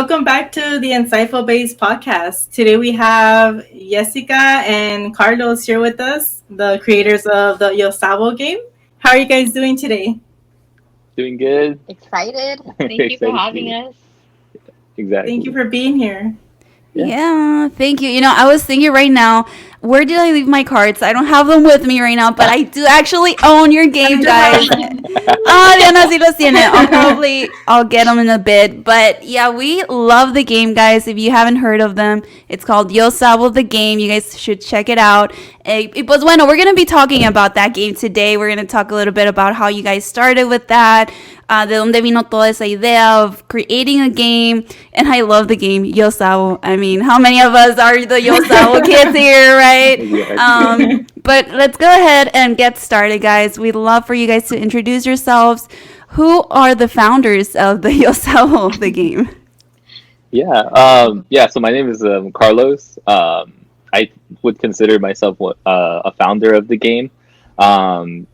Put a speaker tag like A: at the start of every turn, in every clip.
A: welcome back to the Insightful Base podcast. Today we have Jessica and Carlos here with us, the creators of the Yo Sabo game. How are you guys doing today?
B: Doing good.
C: Excited. Thank you for
B: Excited to
C: having
B: be
C: us.
A: Thank you
B: exactly.
A: for being here.
B: Yeah.
D: Yeah, thank you. I was thinking right now, where did I leave my cards? I don't have them with me right now, but I do actually own your
A: I
D: game,
A: do have
D: guys.
A: them.
D: Diana sí los tiene. I'll get them in a bit. But yeah, we love the game, guys. If you haven't heard of them, it's called Yo Sabo the game. You guys should check it out. Pues bueno, we're going to be talking about that game today. We're going to talk a little bit about how you guys started with that, de donde vino toda esa idea of creating a game. And I love the game, Yo Sabo. I mean, how many of us are the Yo Sabo kids here, right?
B: Exactly.
D: But let's go ahead and get started, guys. We'd love for you guys to introduce yourselves. Who are the founders of the Yosawa, the game?
B: Yeah. Yeah. So my name is Carlos. I would consider myself a founder of the game. Um,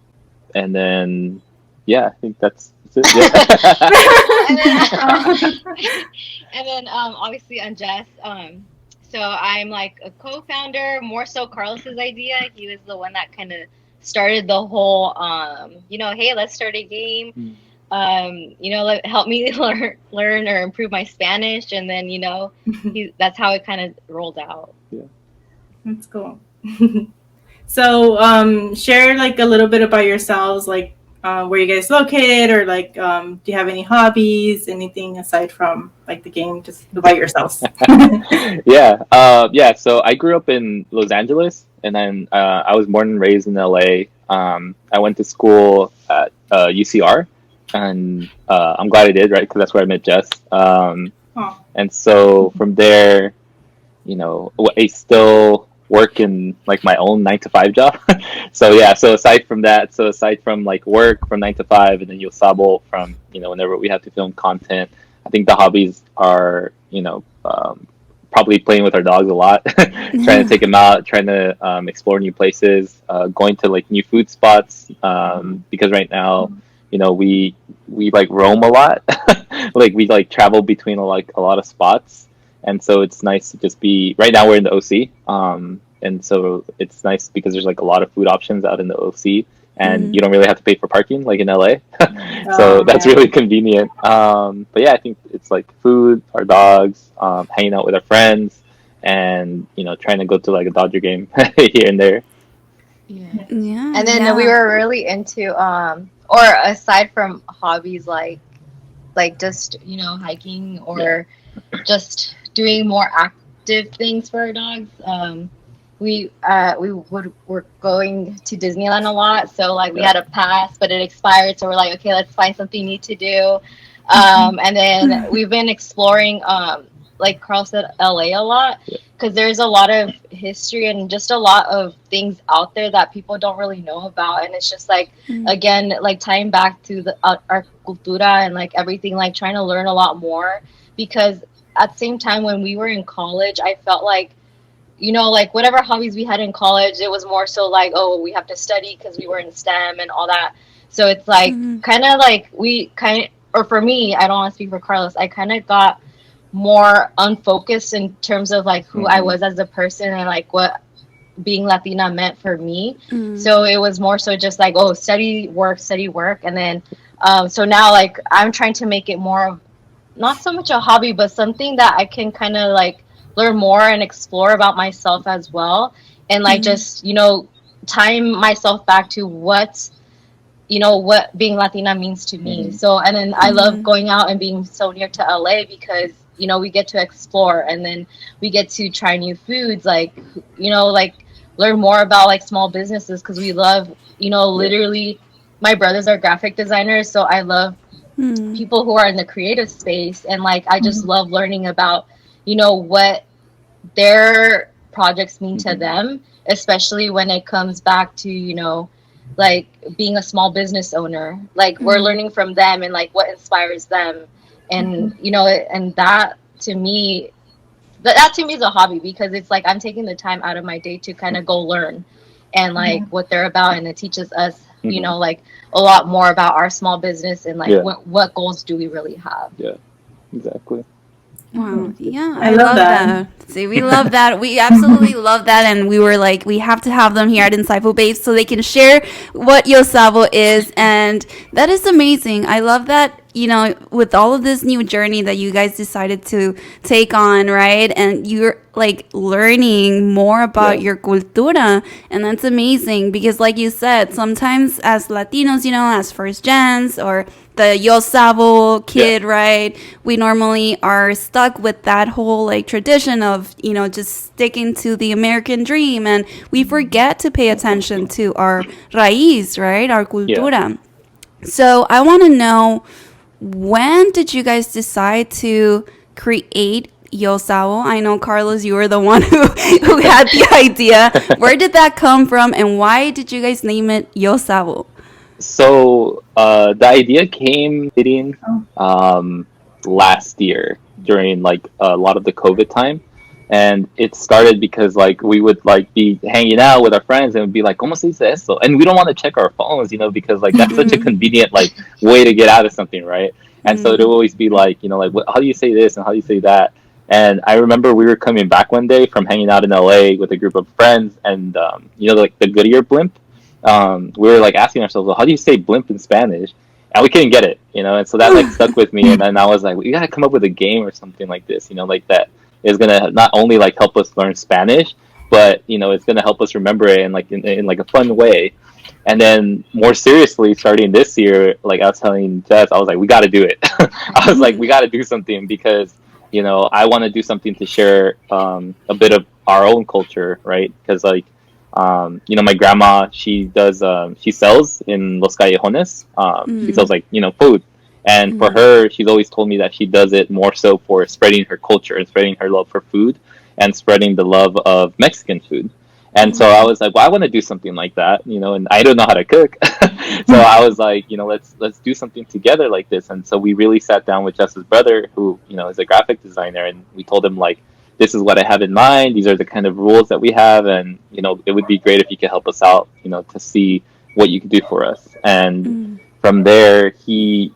B: and then, yeah, I think that's it.
C: and then obviously I'm Jess. So I'm like a co-founder, more so Carlos's idea. He was the one that kind of started the whole, hey, let's start a game. Help me learn or improve my Spanish, and then that's how it kind of rolled out.
B: Yeah.
A: That's cool. So, share like a little bit about yourselves, like where you guys located, or like, do you have any hobbies, anything aside from like the game, just about yourselves?
B: Yeah. Yeah. So I grew up in Los Angeles, and then I was born and raised in LA. I went to school at UCR, and I'm glad I did, right? Because that's where I met Jess.
A: Oh.
B: And so from there, I still work in like my own 9 to 5 job. So yeah, aside from like work from 9 to 5, and then Yo Sabo from whenever we have to film content, I think the hobbies are probably playing with our dogs a lot, trying to take them out, trying to explore new places, going to like new food spots, because right now we like roam a lot. Like we like travel between like a lot of spots. And so it's nice to just be, right now we're in the OC. And so it's nice because there's like a lot of food options out in the OC, and you don't really have to pay for parking like in LA. So that's really convenient. But yeah, I think it's like food, our dogs, hanging out with our friends, and, trying to go to like a Dodger game here and there.
C: Yeah.
D: Yeah.
C: And then we were really into, or aside from hobbies like just hiking or just doing more active things for our dogs. We're going to Disneyland a lot, so like we had a pass, but it expired, so we're like, okay, let's find something new to do. And then we've been exploring, like Carl said, LA a lot, because there's a lot of history and just a lot of things out there that people don't really know about, and it's just like again, like tying back to our cultura and like everything, like trying to learn a lot more, because at the same time when we were in college, I felt like like whatever hobbies we had in college, it was more so like, oh, we have to study because we were in STEM and all that. So it's like kind of like or for me, I don't want to speak for Carlos, I kind of got more unfocused in terms of like who I was as a person and like what being Latina meant for me. So it was more so just like, oh, study, work. And then so now like I'm trying to make it more of not so much a hobby, but something that I can kind of like learn more and explore about myself as well, and like just time myself back to what being Latina means to me. So, and then I love going out and being so near to LA because we get to explore, and then we get to try new foods, like like learn more about like small businesses, because we love literally my brothers are graphic designers, so I love people who are in the creative space, and like I just love learning about what their projects mean to them, especially when it comes back to like being a small business owner. Like we're learning from them and like what inspires them, and and that to me is a hobby, because it's like I'm taking the time out of my day to kind of go learn and like what they're about, and it teaches us like a lot more about our small business and like what goals do we really have.
B: Yeah, exactly.
D: Wow. Yeah,
A: I
D: I
A: love
D: love
A: that.
D: that. See, we love that. We absolutely love that. And we were like, we have to have them here at Insightful Babes so they can share what Yo Sabo is. And that is amazing. I love that, with all of this new journey that you guys decided to take on, right? And you're like learning more about
B: Yeah.
D: your cultura. And that's amazing because, like you said, sometimes as Latinos, as first gens or the Yo Sabo
B: Yeah.
D: kid, right? We normally are stuck with that whole like tradition of, just sticking to the American dream, and we forget to pay attention to our raíz, right? Our
B: Yeah.
D: cultura. So I want to know, when did you guys decide to create Yo Sabo? I know, Carlos, you were the one who had the idea. Where did that come from, and why did you guys name it Yo Sabo?
B: So the idea came hitting last year during like a lot of the COVID time, and it started because like we would like be hanging out with our friends and would be like, "Cómo se dice esto?" And we don't want to check our phones, because like that's such a convenient like way to get out of something, right? And so it would always be like, like, how do you say this and how do you say that? And I remember we were coming back one day from hanging out in LA with a group of friends, and like the Goodyear blimp, we were like asking ourselves, well, how do you say blimp in Spanish? And we couldn't get it, and so that like stuck with me. And then I was like, we gotta come up with a game or something like this, like that is gonna not only like help us learn Spanish, but it's gonna help us remember it in like in like a fun way. And then more seriously, starting this year, like I was telling Jess, I was like, we got to do it. I was like, we got to do something because I want to do something to share a bit of our own culture, right? Because like my grandma, she sells in Los Callejones. She sells like food, and for her, she's always told me that she does it more so for spreading her culture and spreading her love for food and spreading the love of Mexican food. And so I was like, well, I want to do something like that, and I don't know how to cook. So I was like, let's do something together like this. And so we really sat down with Jess's brother, who, is a graphic designer, and we told him like, this is what I have in mind. These are the kind of rules that we have. And, it would be great if you could help us out, to see what you could do for us. And from there, he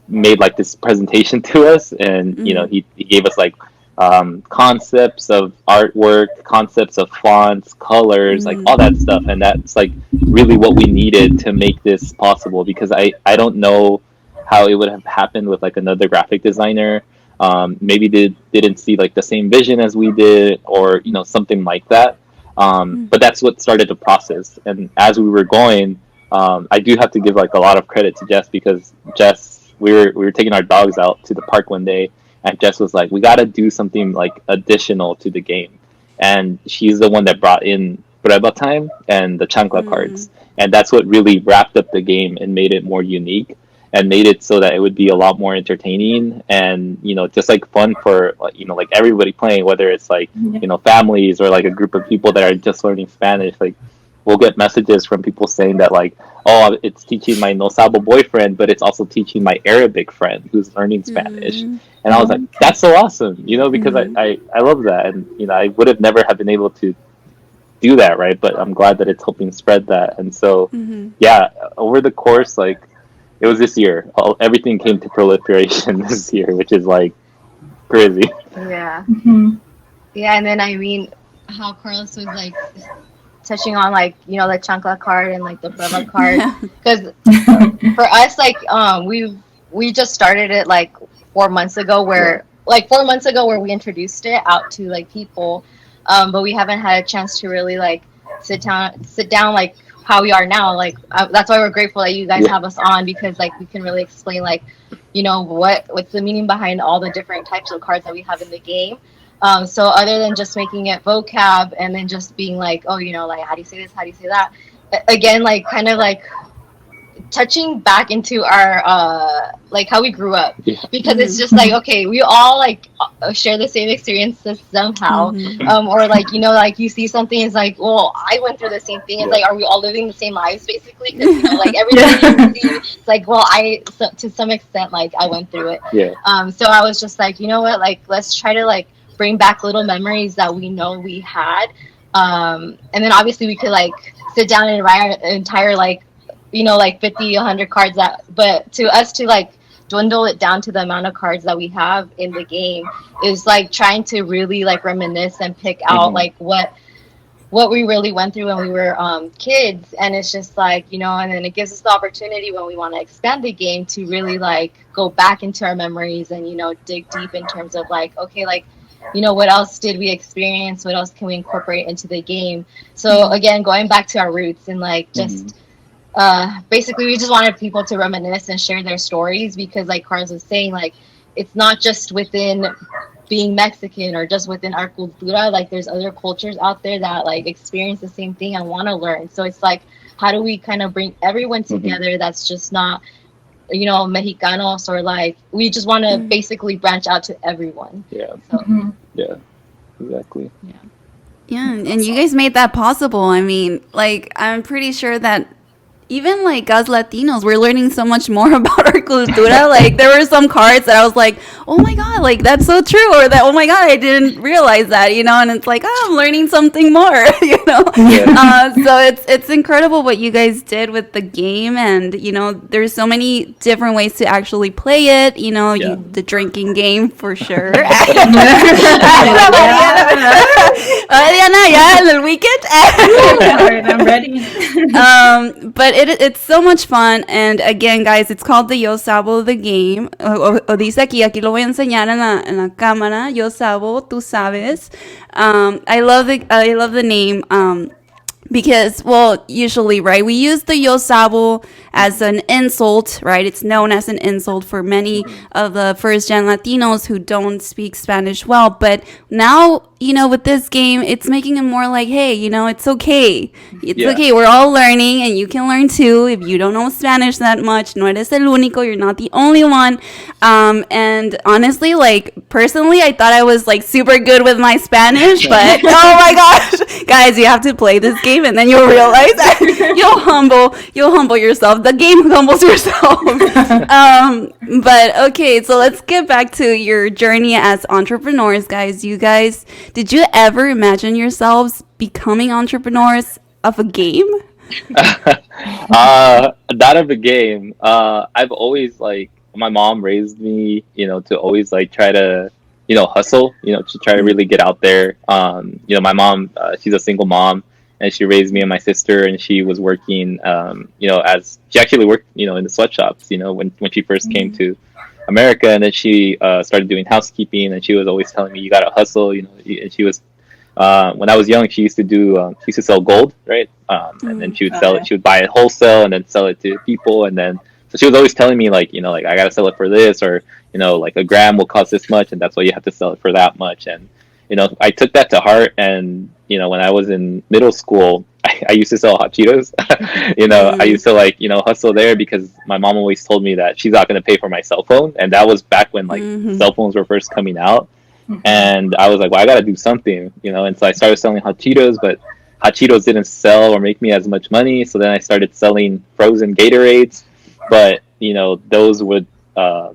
B: made like this presentation to us, and he gave us like concepts of artwork, concepts of fonts, colors, like all that stuff. And that's like really what we needed to make this possible, because I don't know how it would have happened with like another graphic designer. Maybe they didn't see like the same vision as we did, or something like that. But that's what started the process. And as we were going, I do have to give like a lot of credit to Jess, because Jess, we were taking our dogs out to the park one day, and Jess was like, we got to do something like additional to the game. And she's the one that brought in Prueba Time and the Chancla cards. And that's what really wrapped up the game and made it more unique, and made it so that it would be a lot more entertaining and, just like fun for, like everybody playing, whether it's like, families or like a group of people that are just learning Spanish. Like, we'll get messages from people saying that like, oh, it's teaching my No Sabo boyfriend, but it's also teaching my Arabic friend who's learning Spanish. And I was like, that's so awesome, because I love that. And, I would have never have been able to do that, right? But I'm glad that it's helping spread that. And so, yeah, over the course, like, it was this year, everything came to proliferation this year, which is like crazy.
C: Yeah. Yeah, and then I mean, how Carlos was like touching on like the chancla card and like the prueba card, because for us like we just started it like 4 months ago, where we introduced it out to like people, but we haven't had a chance to really like sit down like how we are now. Like that's why we're grateful that you guys have us on, because like we can really explain like what's the meaning behind all the different types of cards that we have in the game. So other than just making it vocab and then just being like, oh, like, how do you say this? How do you say that? Again, like, kind of like touching back into our, like, how we grew up. Because it's just like, okay, we all, like, share the same experiences somehow. Or, like, like, you see something, it's like, well, I went through the same thing. It's like, are we all living the same lives, basically? Because, like, everything you see, it's like, well, to some extent, like, I went through it. So I was just like, you know what? Like, let's try to, like, bring back little memories that we know we had, and then obviously we could like sit down and write an entire like like 50 100 cards, that but to us to like dwindle it down to the amount of cards that we have in the game is like trying to really like reminisce and pick out like what we really went through when we were kids. And it's just like, you know, and then it gives us the opportunity when we want to expand the game to really like go back into our memories and, you know, dig deep in terms of like, okay, like, you know, what else did we experience? What else can we incorporate into the game? So again, going back to our roots and like just basically we just wanted people to reminisce and share their stories, because like Carlos was saying, like it's not just within being Mexican or just within our cultura, like there's other cultures out there that like experience the same thing and want to learn. So it's like, how do we kind of bring everyone together that's just not, you know, Mexicanos, or like we just want to basically branch out to everyone.
B: Yeah.
C: So.
B: Yeah, exactly.
D: Yeah, and you guys made that possible. I mean, like, I'm pretty sure that even like us Latinos, we're learning so much more about our cultura. Like, there were some cards that I was like, oh my god, like that's so true, or that, oh my god, I didn't realize that, you know. And it's like, oh, I'm learning something more, you know. So it's incredible what you guys did with the game, and you know, there's so many different ways to actually play it. You know, the drinking game for sure. Mariana, ya en el weekend.
A: I'm ready.
D: But it's so much fun, and again, guys, it's called the Yo Sabo the game. O dice aquí lo voy a enseñar en la cámara. Yo Sabo, tú sabes. I love the name. Because, well, usually, right, we use the Yo Sabo as an insult, right? It's known as an insult for many of the first-gen Latinos who don't speak Spanish well. But now, you know, with this game, it's making it more like, hey, you know, it's okay. It's okay. We're all learning, and you can learn too. If you don't know Spanish that much, no eres el único. You're not the only one. And honestly, like, personally, I thought I was, like, super good with my Spanish. But, oh, my gosh. Guys, you have to play this game, and then you'll realize that you'll humble yourself. The game humbles yourself. But okay, so let's get back to your journey as entrepreneurs, guys. You guys, did you ever imagine yourselves becoming entrepreneurs of a game?
B: Not of a game. I've always, like, my mom raised me, you know, to always like try to, you know, hustle, you know, to try to really get out there. You know, my mom, she's a single mom, and she raised me and my sister, and she was working, you know, as she actually worked, you know, in the sweatshops, you know, when she first came to America, and then she started doing housekeeping, and she was always telling me, you gotta hustle, you know. And she was, when I was young, she used to sell gold, right? And then she would sell it, she would buy it wholesale and then sell it to people, and then so she was always telling me, like, you know, like I gotta sell it for this, or you know, like a gram will cost this much, and that's why you have to sell it for that much. And you know, I took that to heart, and you know, when I was in middle school, I used to sell hot Cheetos. You know, I used to like, you know, hustle there because my mom always told me that she's not going to pay for my cell phone. And that was back when like cell phones were first coming out. And I was like, well, I got to do something, you know. And so I started selling hot Cheetos, but hot Cheetos didn't sell or make me as much money. So then I started selling frozen Gatorades, but you know, those would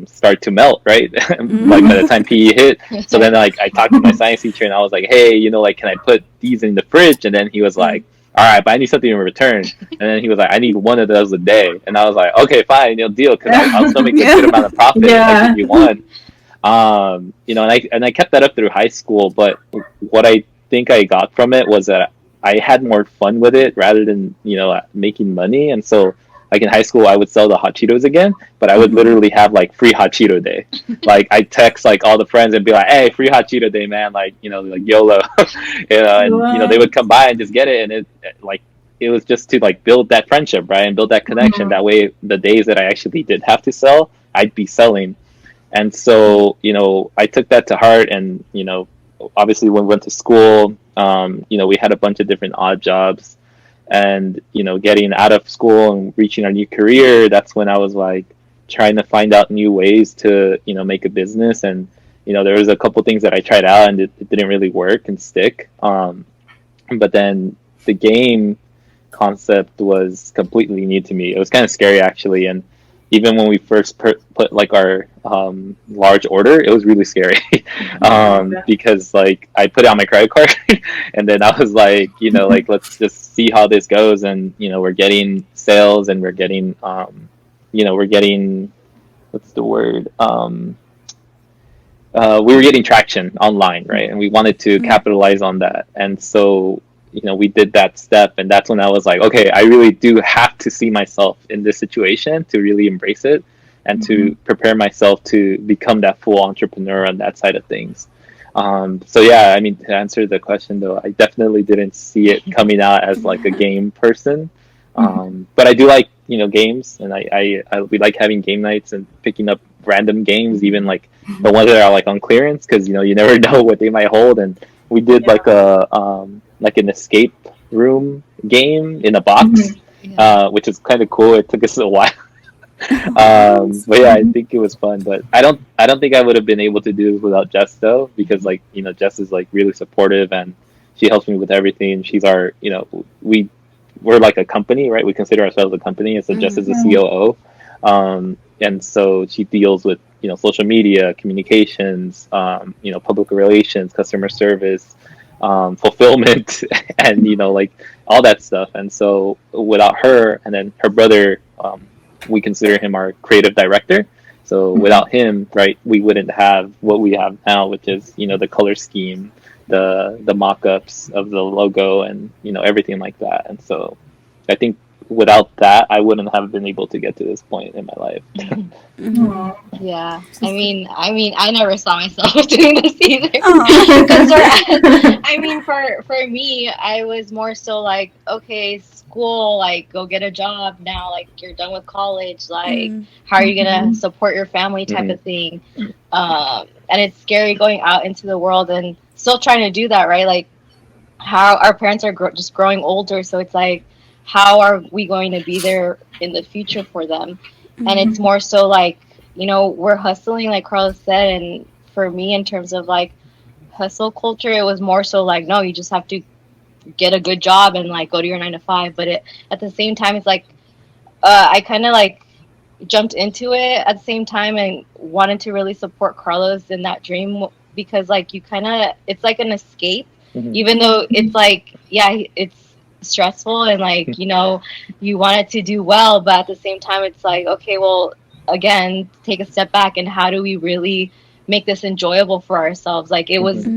B: start to melt, right? Like by the time PE hit. So then like I talked to my science teacher, and I was like, hey, you know, like, can I put these in the fridge? And then he was like, all right, but I need something in return. And then he was like, I need one of those a day. And I was like, okay, fine, you know, deal, because I'll still make a good amount of profit if I give you one. You know, and I kept that up through high school. But what I think I got from it was that I had more fun with it rather than, you know, making money. And so like in high school, I would sell the hot Cheetos again, but I would literally have like free hot Cheeto day. Like I text like all the friends and be like, hey, free hot Cheeto day, man. Like, you know, like YOLO, you know, and you know, they would come by and just get it. And it was just to like build that friendship, right? And build that connection. That way, the days that I actually did have to sell, I'd be selling. And so, you know, I took that to heart, and, you know, obviously when we went to school, you know, we had a bunch of different odd jobs. And, you know, getting out of school and reaching our new career, that's when I was like trying to find out new ways to, you know, make a business. And, you know, there was a couple things that I tried out and it didn't really work and stick. But then the game concept was completely new to me. It was kind of scary, actually. And even when we first put like our large order, it was really scary because like I put it on my credit card and then I was like, you know, like, let's just see how this goes. And, you know, we're getting sales and we're getting, you know, we're getting what's the word? We were getting traction online, right? And we wanted to capitalize on that. And so, we did that step. And that's when I was like, okay, I really do have to see myself in this situation to really embrace it and to prepare myself to become that full entrepreneur on that side of things. So yeah, I mean, to answer the question though, I definitely didn't see it coming out as like a game person. But I do like, games, and we like having game nights and picking up random games, even like the ones that are like on clearance, because you never know what they might hold. And we did like an escape room game in a box, which is kind of cool. It took us a while. But yeah, I think it was fun. But I don't think I would have been able to do it without Jess though, because like Jess is like really supportive and she helps me with everything. She's our we're like a company, right? We consider ourselves a company, and so Jess is the COO. And so she deals with social media, communications, public relations, customer service, fulfillment, and like all that stuff. And so without her, and then her brother, we consider him our creative director. So without him, right, we wouldn't have what we have now, which is the color scheme, the mock-ups of the logo, and everything like that. And so I think without that, I wouldn't have been able to get to this point in my life.
C: Yeah, I mean, I never saw myself doing this either. Because I mean, for me, I was more so like, okay, school, like go get a job now, like you're done with college, like how are you gonna support your family type of thing. And it's scary going out into the world and still trying to do that, right? Like how our parents are just growing older, so it's like, how are we going to be there in the future for them? And it's more so like, we're hustling, like Carlos said. And for me, in terms of like hustle culture, it was more so like, no, you just have to get a good job and like go to your 9 to 5. But at the same time, it's like, I kind of like jumped into it at the same time and wanted to really support Carlos in that dream, because like it's like an escape, even though it's like, yeah, it's stressful and like you want it to do well, but at the same time it's like, okay, well, again, take a step back, and how do we really make this enjoyable for ourselves? Like it was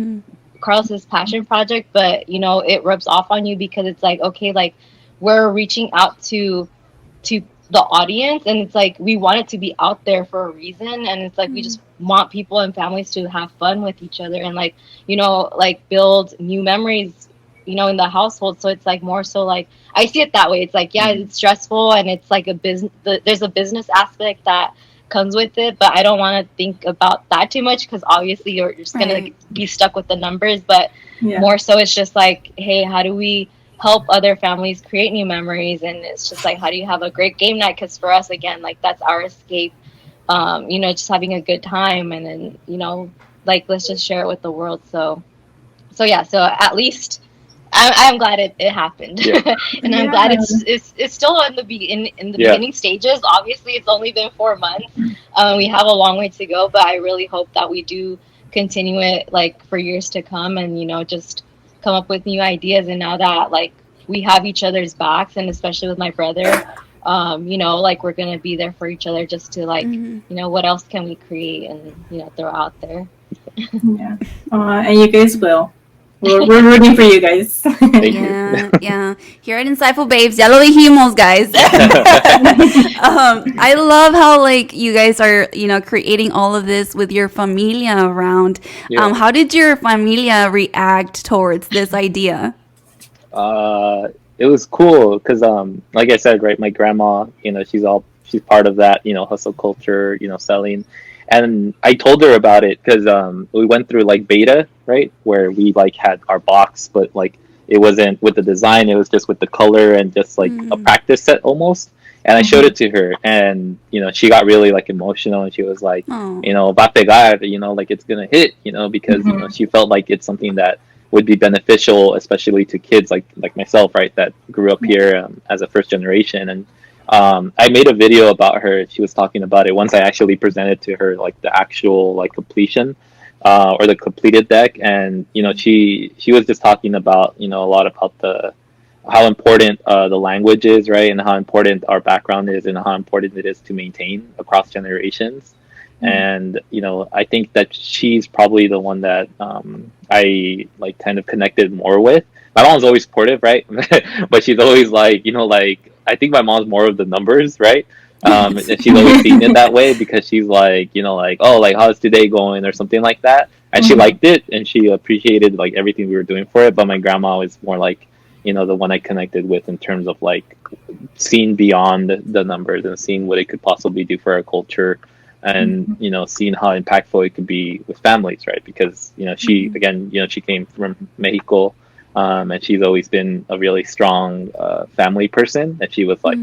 C: Carlos's passion project, but it rubs off on you because it's like, okay, like we're reaching out to the audience, and it's like we want it to be out there for a reason, and it's like we just want people and families to have fun with each other and like like build new memories in the household. So it's like more so like I see it that way. It's like, yeah, it's stressful, and it's like a business. There's a business aspect that comes with it, but I don't want to think about that too much, because obviously you're just gonna be stuck with the numbers. But more so, it's just like, hey, how do we help other families create new memories? And it's just like, how do you have a great game night? Because for us, again, like that's our escape. Just having a good time, and then like let's just share it with the world. So yeah. So at least I'm glad it happened, and I'm glad it's still in the beginning stages. Obviously, it's only been 4 months. We have a long way to go, but I really hope that we do continue it like for years to come, and just come up with new ideas. And now that like we have each other's backs, and especially with my brother, like we're gonna be there for each other, just to like what else can we create and throw out there.
A: And you guys will. We're rooting for you guys.
D: Yeah. Here at Insightful Babes, ya lo dijimos, guys. I love how like you guys are, creating all of this with your familia around. How did your familia react towards this idea?
B: It was cool because, like I said, right, my grandma, she's part of that, hustle culture, selling. And I told her about it because we went through like beta, right, where we like had our box, but like it wasn't with the design, it was just with the color and just like a practice set almost. And I showed it to her, and she got really like emotional, and she was like, va pegar, like it's gonna hit, because she felt like it's something that would be beneficial, especially to kids like myself, right, that grew up here as a first generation. And I made a video about her. She was talking about it once I actually presented to her like the actual like completion or the completed deck, and she was just talking about a lot about the how important the language is, right, and how important our background is, and how important it is to maintain across generations. And I think that she's probably the one that I like kind of connected more with. My mom's always supportive, right? But she's always like, like I think my mom's more of the numbers, right? And she's always seen it that way because she's like, like, oh, like how's today going or something like that. And she liked it and she appreciated like everything we were doing for it. But my grandma was more like, the one I connected with in terms of like seeing beyond the numbers and seeing what it could possibly do for our culture, and seeing how impactful it could be with families, right? Because she again, she came from Mexico, and she's always been a really strong family person, and she was like,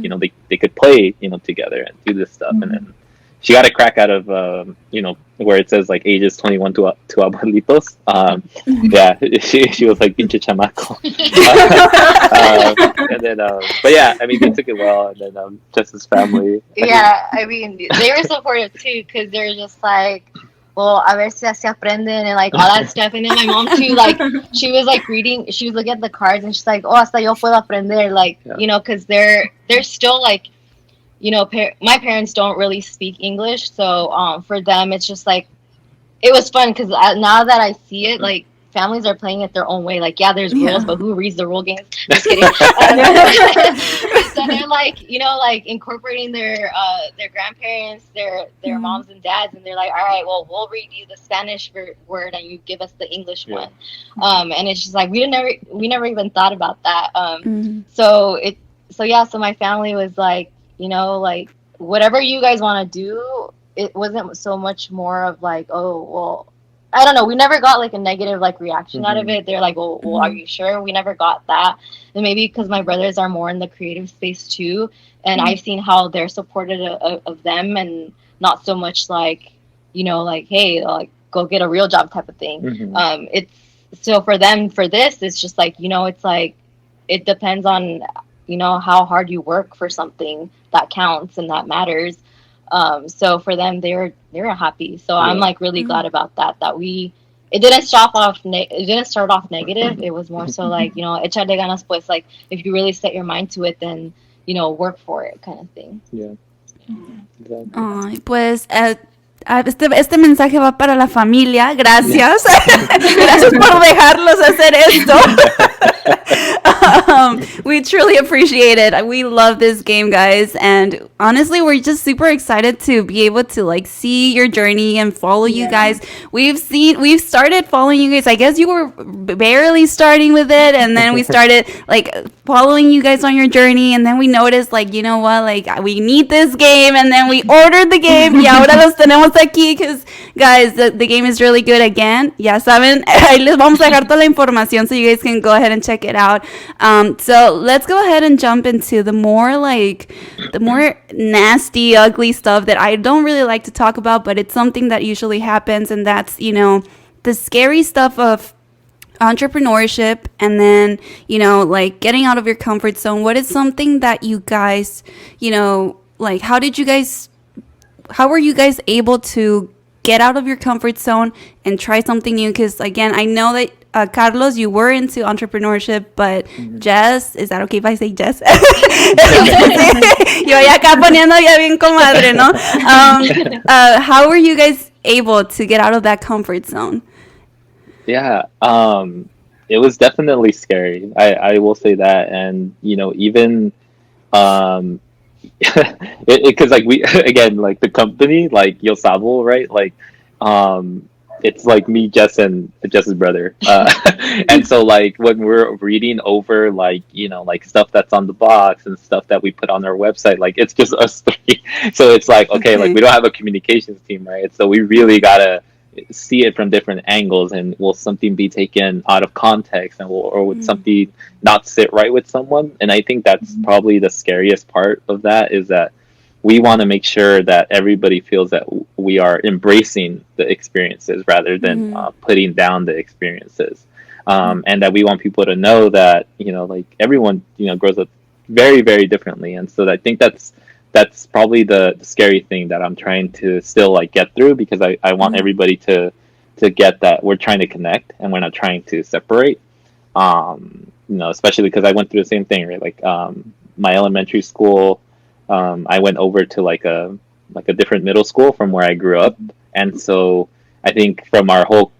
B: they could play together and do this stuff. And then she got a crack out of where it says like ages 21 to abuelitos. Yeah, she was like pinche chamaco. And then but yeah, I mean they took it well, and then just his family.
C: Yeah, I mean they were supportive too, because they're just like, well, a ver si se aprenden and like all that stuff. And then my mom too, like she was like reading, she was looking at the cards and she's like, oh, hasta yo puedo aprender, like because they're still like, my parents don't really speak English, so for them it's just like, it was fun because now that I see it, like families are playing it their own way. Like, yeah, there's rules, but who reads the rule games? Just kidding. So they're like, like incorporating their grandparents, their moms and dads, and they're like, all right, well, we'll read you the Spanish word and you give us the English one. And it's just like we never even thought about that. So my family was like, like whatever you guys want to do. It wasn't so much more of like, oh, well, I don't know. We never got like a negative like reaction out of it. They're like, well, are you sure? We never got that. And maybe because my brothers are more in the creative space too, and I've seen how they're supported of them, and not so much like, like, hey, like go get a real job type of thing. It's so for them, for this, it's just like, it's like it depends on how hard you work for something that counts and that matters. So for them, they were happy. So I'm like really glad about that. It didn't start off negative. It was more so like, echarle ganas, pues, like if you really set your mind to it, then work for it, kind of thing.
B: Yeah. Exactly.
D: Ay, pues este mensaje va para la familia. Gracias. Gracias por dejarlos hacer esto. We truly appreciate it. We love this game, guys, and honestly we're just super excited to be able to like see your journey and follow you guys. We've started following you guys. I guess you were barely starting with it, and then we started like following you guys on your journey, and then we noticed like, you know what, like we need this game, and then we ordered the game. Y ahora los tenemos aquí because guys, the game is really good. Again, ya saben, ahí les vamos a dejar toda la información so you guys can go ahead and check it out. So let's go ahead and jump into the more nasty, ugly stuff that I don't really like to talk about, but it's something that usually happens, and that's, the scary stuff of entrepreneurship, and then, like getting out of your comfort zone. What is something that you guys, like how were you guys able to get out of your comfort zone and try something new? Because again, I know that Carlos, you were into entrepreneurship, but Jess, is that okay if I say Jess? Yo ya acá poniendo ya bien comadre, ¿no? How were you guys able to get out of that comfort zone?
B: Yeah, it was definitely scary. I will say that, and even because like we again, like the company, like Yo Sabo, right? Like it's like me, Jess, and Jess's brother, and so like when we're reading over like like stuff that's on the box and stuff that we put on our website, like it's just us three. So it's like okay, like we don't have a communications team, right? So we really gotta see it from different angles, and will something be taken out of context, and would something not sit right with someone? And I think that's probably the scariest part of that, is that we want to make sure that everybody feels that we are embracing the experiences rather than putting down the experiences, and that we want people to know that like everyone grows up very, very differently. And so I think that's probably the scary thing that I'm trying to still like get through, because I want everybody to get that we're trying to connect and we're not trying to separate. especially because I went through the same thing, right? Like my elementary school, I went over to like a different middle school from where I grew up, and so I think from our whole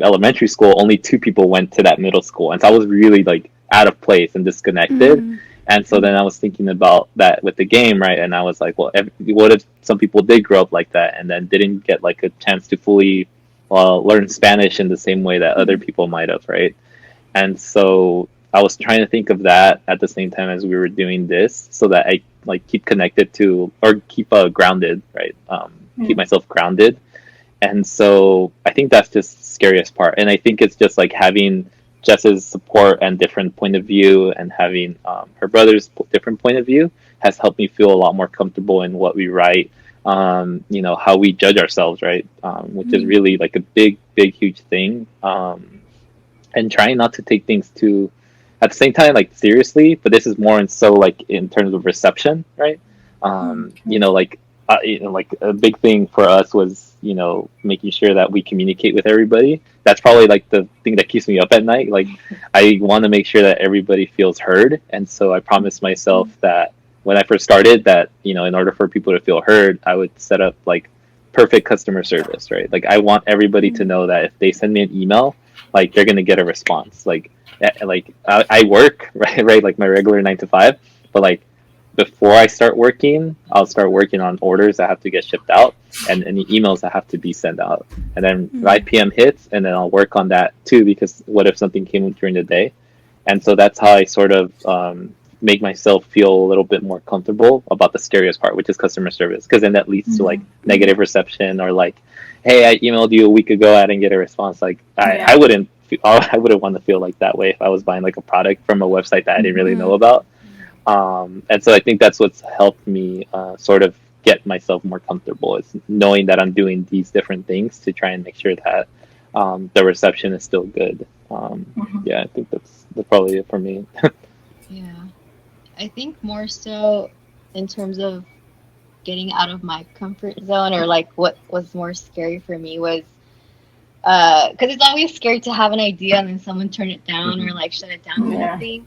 B: elementary school, only two people went to that middle school, and so I was really like out of place and disconnected.
D: Mm-hmm.
B: And so then I was thinking about that with the game, right? And I was like, well, what if some people did grow up like that and then didn't get like a chance to fully learn Spanish in the same way that other people might have, right? And so I was trying to think of that at the same time as we were doing this, so that I like keep connected to or keep grounded, right? Keep myself grounded. And so I think that's just the scariest part. And I think it's just like having Jess's support and different point of view, and having her brother's different point of view has helped me feel a lot more comfortable in what we write. How we judge ourselves, right? Which is really like a big, huge thing. And trying not to take things too, at the same time, like seriously, but this is more like in terms of reception, right? Like a big thing for us was, making sure that we communicate with everybody. That's probably like the thing that keeps me up at night. Like I want to make sure that everybody feels heard. And so I promised myself that when I first started that, in order for people to feel heard, I would set up like perfect customer service, right? Like I want everybody to know that if they send me an email, like they're going to get a response. Like I work, right? Like my regular 9 to 5, but like before I start working, I'll start working on orders that have to get shipped out and any emails that have to be sent out. And then 5 p.m. hits, and then I'll work on that too, because what if something came during the day? And so that's how I sort of make myself feel a little bit more comfortable about the scariest part, which is customer service, because then that leads to like negative reception, or like, hey, I emailed you a week ago, I didn't get a response. Like I wouldn't want to feel like that way if I was buying like a product from a website that I didn't really know about. And so I think that's what's helped me sort of get myself more comfortable, is knowing that I'm doing these different things to try and make sure that the reception is still good. Yeah, I think that's probably it for me.
C: Yeah. I think more so in terms of getting out of my comfort zone, or like what was more scary for me was because it's always scary to have an idea and then someone turn it down or like shut it down kind of thing.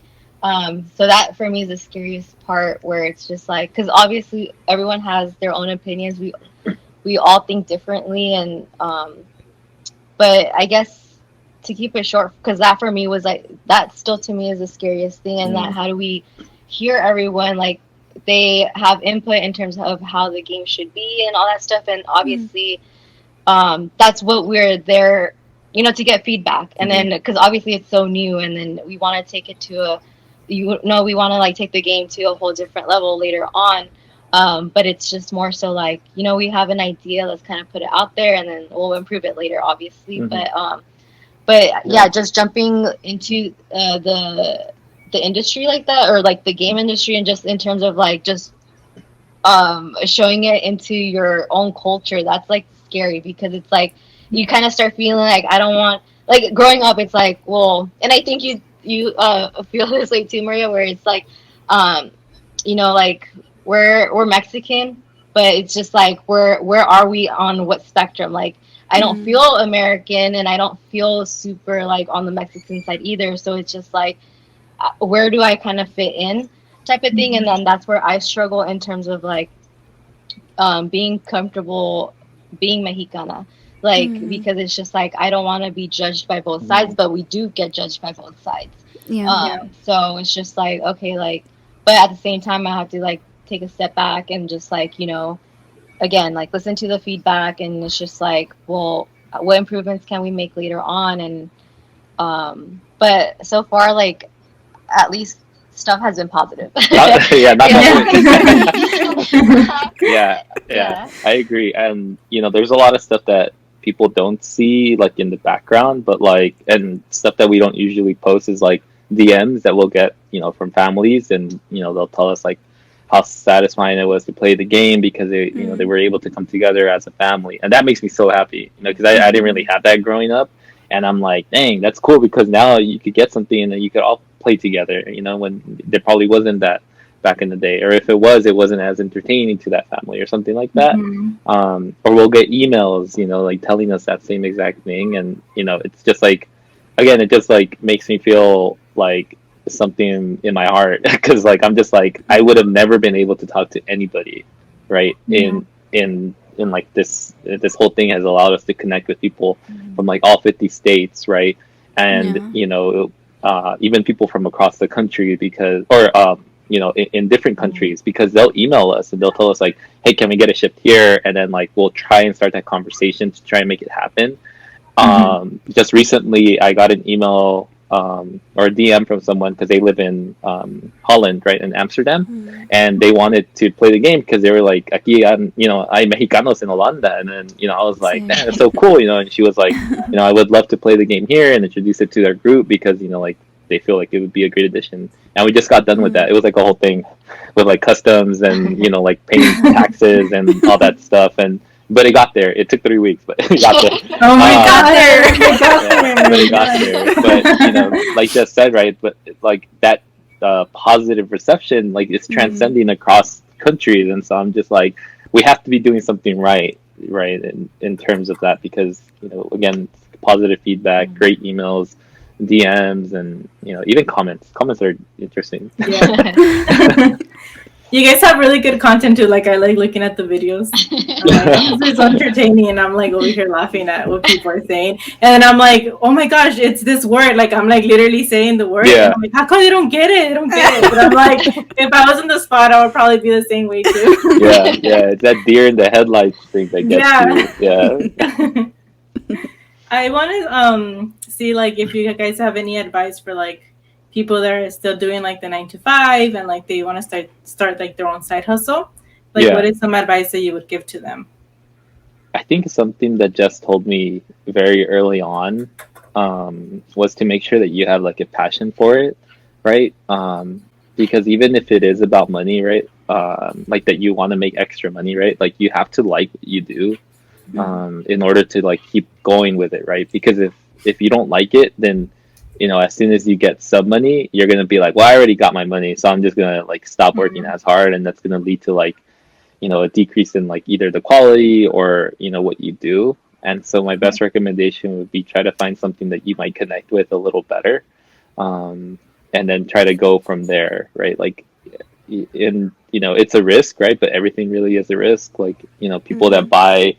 C: So that for me is the scariest part, where it's just like, because obviously everyone has their own opinions. We all think differently, and but I guess to keep it short, because that for me was like, that still to me is the scariest thing, and that how do we hear everyone, like they have input in terms of how the game should be and all that stuff, and obviously that's what we're there, to get feedback, and then because obviously it's so new, and then we want to take it to we want to like take the game to a whole different level later on, but it's just more so like, we have an idea, let's kind of put it out there, and then we'll improve it later, obviously. But yeah, just jumping into the industry like that, or like the game industry, and just in terms of like just showing it into your own culture, that's like scary, because it's like you kind of start feeling like, I don't want, like growing up, it's like, well, and I think you feel this way too, Maria, where it's like like we're Mexican, but it's just like where are we on what spectrum? Like I don't feel American, and I don't feel super like on the Mexican side either, so it's just like where do I kind of fit in type of thing. And then that's where I struggle in terms of like being comfortable being Mexicana, like because it's just like I don't want to be judged by both sides, but we do get judged by both sides. So it's just like, okay, like, but at the same time I have to like take a step back and just like, again, like listen to the feedback, and it's just like, well, what improvements can we make later on? And but so far, like, at least stuff has been positive.
B: Yeah, I agree. And there's a lot of stuff that people don't see like in the background, but like, and stuff that we don't usually post is like DMs that we'll get from families, and they'll tell us like how satisfying it was to play the game, because they they were able to come together as a family, and that makes me so happy, because I didn't really have that growing up, and I'm like, dang, that's cool, because now you could get something and you could all play together, when there probably wasn't that back in the day, or if it was, it wasn't as entertaining to that family or something like that. Or we'll get emails, like telling us that same exact thing, and it's just like, again, it just like makes me feel like something in my heart because like I'm just like I would have never been able to talk to anybody, right? In like this whole thing has allowed us to connect with people from like all 50 states, right? And
D: Yeah.
B: you know, even people from across the country because or you know, in different countries because they'll email us and they'll tell us like, hey, can we get a shift here? And then like we'll try and start that conversation to try and make it happen. Just recently, I got an email or a DM from someone because they live in Holland, right, in Amsterdam, and they wanted to play the game because they were like, "Aquí, you know, hay mexicanos en Holanda," and then you know, I was like,
D: Same.
B: "Man, that's so cool," you know, and she was like, "You know, I would love to play the game here and introduce it to their group because you know, like they feel like it would be a great addition." And we just got done with that. It was like a whole thing with like customs and you know, like paying taxes and all that stuff and. But it got there. It took 3 weeks, but it got there.
A: Oh my god,
D: there.
B: But it got there. But you know, like just said, right? But like that positive reception, like it's transcending across countries, and so I'm just like, we have to be doing something right, right, in terms of that because you know, again, positive feedback, great emails, DMs, and you know, even comments. Comments are interesting.
A: Yeah. You guys have really good content too. Like I like looking at the videos. I'm like, this is entertaining, and I'm like over here laughing at what people are saying. And then I'm like, oh my gosh, it's this word. Like I'm like literally saying the word.
B: Yeah.
A: And I'm like, how come they don't get it? They don't get it. But I'm like, if I was in the spot, I would probably be the same way too.
B: Yeah, it's that deer in the headlights thing that gets you. Yeah.
A: I want to see like if you guys have any advice for like people that are still doing like the 9 to 5 and like they want to start like their own side hustle. Like, what is some advice that you would give to them?
B: I think something that Jess told me very early on was to make sure that you have like a passion for it, right? Because even if it is about money, right? Like that you want to make extra money, right? Like you have to like what you do in order to like keep going with it, right? Because if you don't like it, then you know, as soon as you get sub money, you're gonna be like, well, I already got my money, so I'm just gonna like stop working as hard, and that's gonna lead to like, you know, a decrease in like either the quality or you know what you do. And so my best recommendation would be try to find something that you might connect with a little better, and then try to go from there, right? Like, in you know, it's a risk, right? But everything really is a risk. Like, you know, people that buy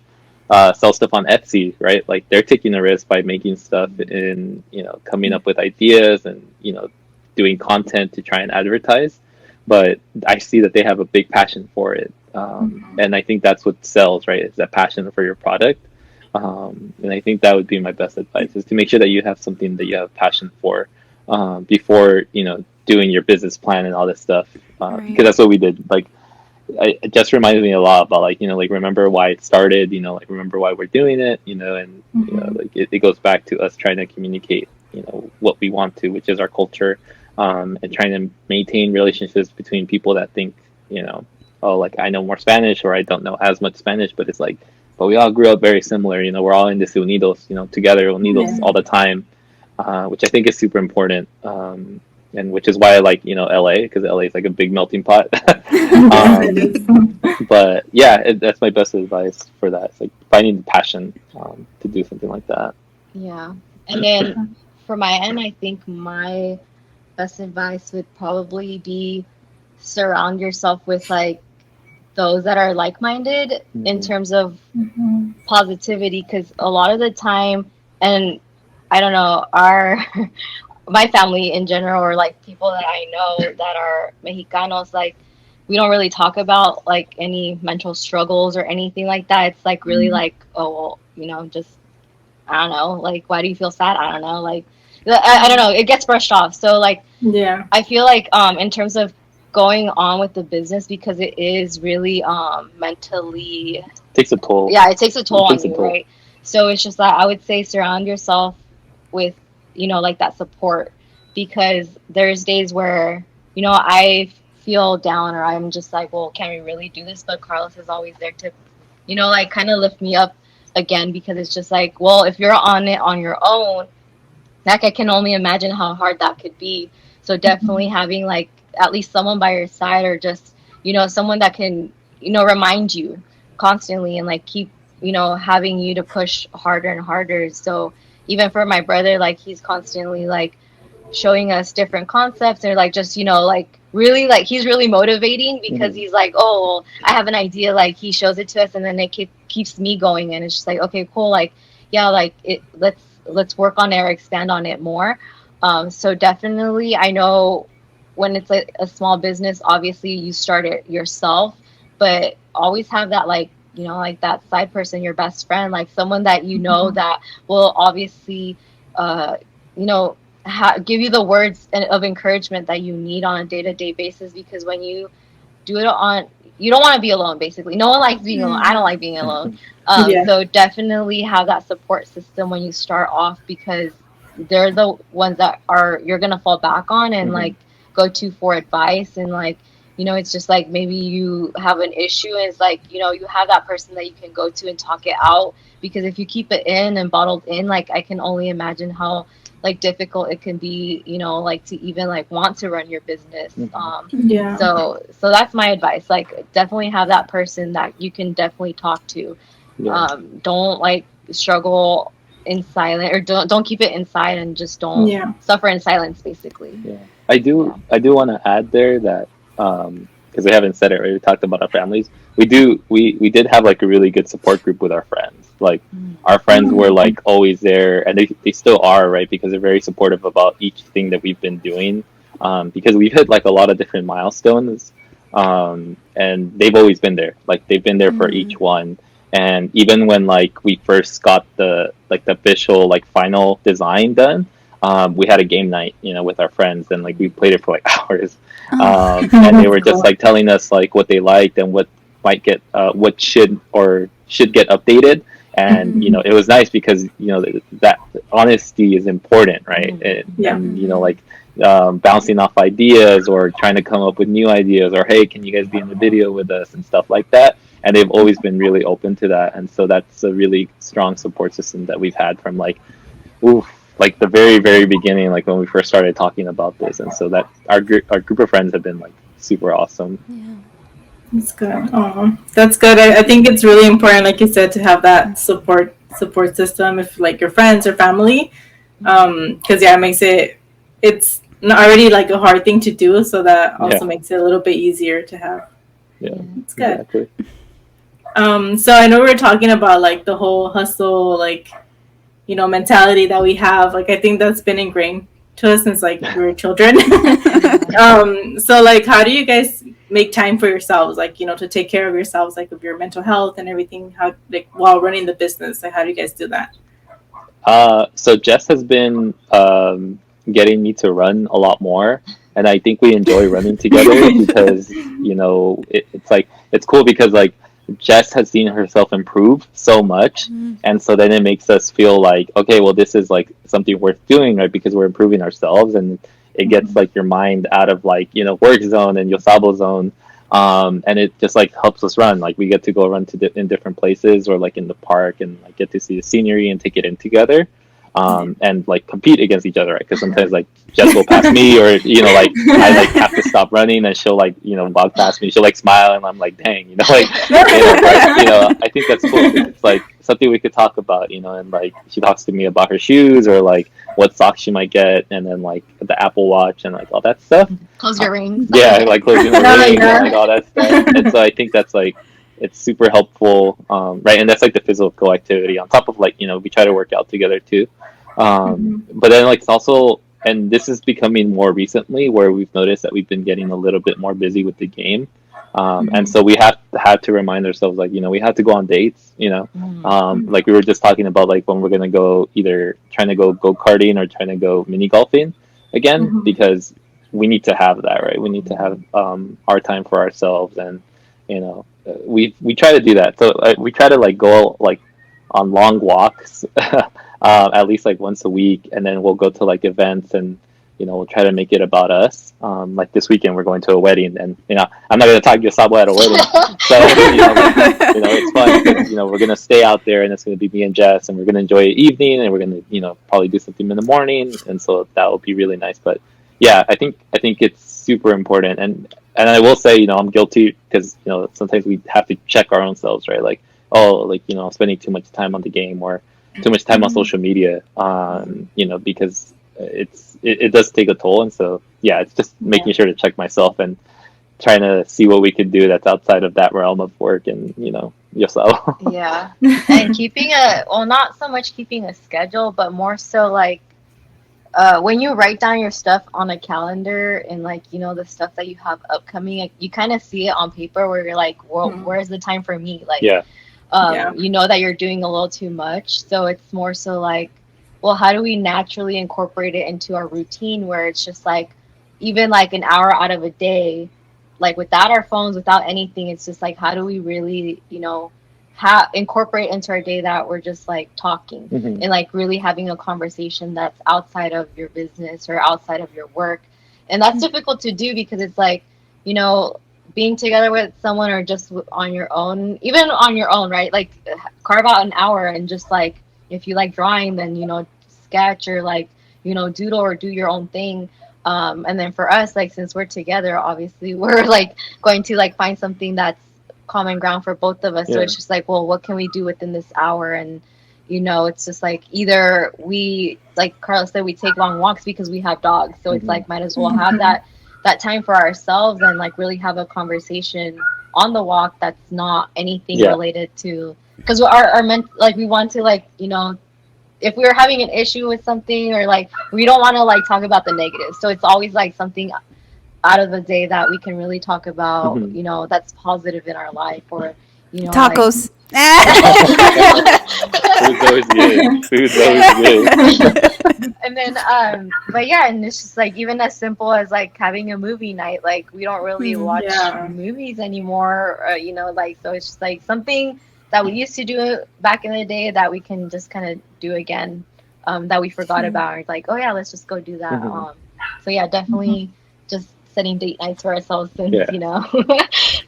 B: sell stuff on Etsy, right? Like they're taking a risk by making stuff and you know coming up with ideas and you know doing content to try and advertise. But I see that they have a big passion for it, and I think that's what sells, right? Is that passion for your product, and I think that would be my best advice: is to make sure that you have something that you have passion for before you know doing your business plan and all this stuff, because that's what we did. Like it just reminds me a lot about like you know like remember why it started, you know, like remember why we're doing it, you know, and you know like it goes back to us trying to communicate you know what we want to, which is our culture, and trying to maintain relationships between people that think you know, oh, like I know more Spanish or I don't know as much Spanish, but it's like, but we all grew up very similar, you know, we're all in this unidos, you know, together unidos all the time, which I think is super important. And which is why I like, you know, LA, because LA is like a big melting pot. But yeah, that's my best advice for that. It's like finding the passion to do something like that.
C: Yeah. And then for my end, I think my best advice would probably be surround yourself with like those that are like-minded in terms of positivity, because a lot of the time, and I don't know, my family in general, or like people that I know that are Mexicanos, like we don't really talk about like any mental struggles or anything like that. It's like really like, oh, well, you know, just, I don't know, like, why do you feel sad? I don't know, like, I don't know, it gets brushed off. So like, yeah, I feel like in terms of going on with the business, because it is really mentally
B: takes a toll.
C: Yeah, it takes a toll on you, right? So it's just that I would say surround yourself with, you know, like that support, because there's days where, you know, I feel down or I'm just like, well, can we really do this? But Carlos is always there to, you know, like kind of lift me up again, because it's just like, well, if you're on it on your own, like I can only imagine how hard that could be. So definitely having like at least someone by your side, or just, you know, someone that can, you know, remind you constantly and like keep, you know, having you to push harder and harder. So even for my brother, like he's constantly like showing us different concepts, or like just, you know, like really, like he's really motivating because he's like, oh, well, I have an idea, like he shows it to us, and then it keeps me going, and it's just like, okay, cool, like yeah, like let's work on it or expand on it more. So definitely, I know when it's like a small business, obviously you start it yourself, but always have that, like, you know, like that side person, your best friend, like someone that you know that will obviously, you know, give you the words of encouragement that you need on a day-to-day basis. Because when you do it on, you don't want to be alone, basically. No one likes being alone. I don't like being alone. So definitely have that support system when you start off, because they're the ones that you're gonna fall back on and like go to for advice. And like, you know, it's just like maybe you have an issue, and it's like, you know, you have that person that you can go to and talk it out. Because if you keep it in and bottled in, like I can only imagine how like difficult it can be, you know, like to even like want to run your business. So that's my advice. Like definitely have that person that you can definitely talk to. Don't like struggle in silence, or don't keep it inside, and just don't suffer in silence, basically.
B: I do want to add there that because we haven't said it, right? We talked about our families. We did have like a really good support group with our friends. Like our friends were like always there, and they still are, right? Because they're very supportive about each thing that we've been doing. Because we've hit like a lot of different milestones, and they've always been there. Like they've been there for each one. And even when like we first got the official like final design done, we had a game night, you know, with our friends, and like we played it for like hours. And they were just like telling us like what they liked and what might get what should get updated. And you know, it was nice because, you know, that honesty is important, right? And you know, like bouncing off ideas or trying to come up with new ideas, or hey, can you guys be in the video with us and stuff like that. And they've always been really open to that. And so that's a really strong support system that we've had from like like the very, very beginning, like when we first started talking about this. And so that our group of friends have been like super awesome.
A: That's good. Oh, that's good. I think it's really important, like you said, to have that support system, if like your friends or family, because it makes it's already like a hard thing to do, so that also makes it a little bit easier to have. It's good.
B: Exactly.
A: So I know we were talking about like the whole hustle, like, you know, mentality that we have. Like I think that's been ingrained to us since like we were children. So like, how do you guys make time for yourselves, like, you know, to take care of yourselves, like of your mental health and everything, how, like, while running the business? Like, how do you guys do that?
B: So Jess has been getting me to run a lot more, and I think we enjoy running together because, you know, it's like, it's cool because like Jess has seen herself improve so much, and so then it makes us feel like, okay, well, this is like something worth doing, right? Because we're improving ourselves, and it gets like your mind out of like, you know, work zone and Yo Sabo zone, and it just like helps us run. Like we get to go run in different places, or like in the park, and like get to see the scenery and take it in together. And like compete against each other, right? Because sometimes like Jess will pass me, or, you know, like I like have to stop running, and she'll like, you know, walk past me. She'll like smile, and I'm like, dang, you know, like, you know, I think that's cool. It's like something we could talk about, you know, and like she talks to me about her shoes, or like what socks she might get, and then like the Apple Watch and like all that stuff.
C: Close your rings.
B: Yeah, like closing the rings and like all that stuff. And so I think that's like, it's super helpful, right? And that's like the physical activity on top of like, you know, we try to work out together too. But then like it's also, and this is becoming more recently, where we've noticed that we've been getting a little bit more busy with the game. And so we had to remind ourselves, like, you know, we had to go on dates, you know, like we were just talking about, like when we're going to go, either trying to go karting or trying to go mini golfing again, because we need to have that, right? We need to have our time for ourselves. And, you know, we try to do that. So we try to like go like on long walks at least like once a week, and then we'll go to like events, and, you know, we'll try to make it about us. Like this weekend we're going to a wedding, and, you know, I'm not going to talk Yo Sabo at a wedding, so, you know, like, you know, it's fun because, you know, we're going to stay out there, and it's going to be me and Jess, and we're going to enjoy the evening, and we're going to, you know, probably do something in the morning, and so that will be really nice. But yeah, I think it's super important. And I will say, you know, I'm guilty because, you know, sometimes we have to check our own selves, right? Like, oh, like, you know, I'm spending too much time on the game, or too much time on social media, you know, because it does take a toll, and so yeah, it's just making sure to check myself and trying to see what we could do that's outside of that realm of work and yourself.
C: Yeah. And keeping not so much keeping a schedule, but more so like when you write down your stuff on a calendar and like the stuff that you have upcoming, like, you kind of see it on paper where you're like, well, where's the time for me? Like, you know that you're doing a little too much, so it's more so like, well, how do we naturally incorporate it into our routine where it's just like even like an hour out of a day, like without our phones, without anything, it's just like, how do we really incorporate into our day that we're just like talking and like really having a conversation that's outside of your business or outside of your work. And that's difficult to do because it's like, being together with someone or just on your own, even on your own, right? Like carve out an hour and just like, if you like drawing, then sketch or like doodle or do your own thing. And then for us, like, since we're together, obviously we're like going to like find something that's common ground for both of us. So it's just like, well, what can we do within this hour? And it's just like, either we, like Carlos said, we take long walks because we have dogs, so it's like, might as well have that time for ourselves and like really have a conversation on the walk that's not anything related to, because our like we want to like if we were having an issue with something or like we don't want to like talk about the negative, so it's always like something out of the day that we can really talk about, that's positive in our life, or
D: tacos.
B: Food's always good. Food's always good.
C: And then but yeah, and it's just like even as simple as like having a movie night. Like we don't really watch movies anymore, like, so it's just like something that we used to do back in the day that we can just kind of do again, that we forgot about. It's like, oh yeah, let's just go do that. So yeah, definitely just setting date nights for ourselves, since it's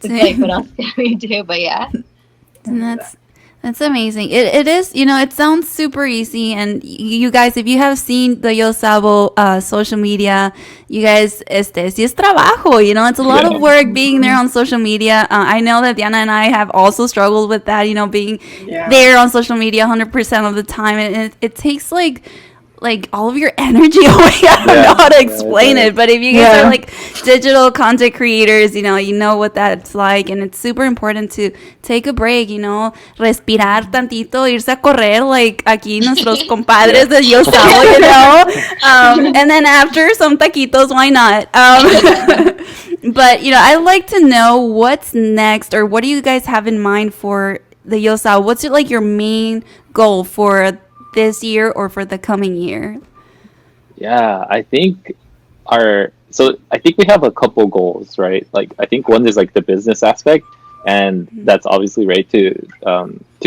C: like, what else can we do? But yeah.
D: And that's amazing. It is, it sounds super easy. And you guys, if you have seen the Yo Sabo social media, you guys, sí es trabajo, it's a lot of work being there on social media. I know that Diana and I have also struggled with that, being there on social media 100% of the time. And it takes like all of your energy away. I don't know how to explain it, but if you guys are like digital content creators, you know what that's like, and it's super important to take a break, respirar tantito, irse a correr like aquí nuestros compadres de Yo Sabo, and then after some taquitos, why not? But I'd like to know what's next, or what do you guys have in mind for the Yo Sabo? What's your main goal for this year or for the coming year?
B: I think we have a couple goals, right? Like, I think one is like the business aspect, and that's obviously right to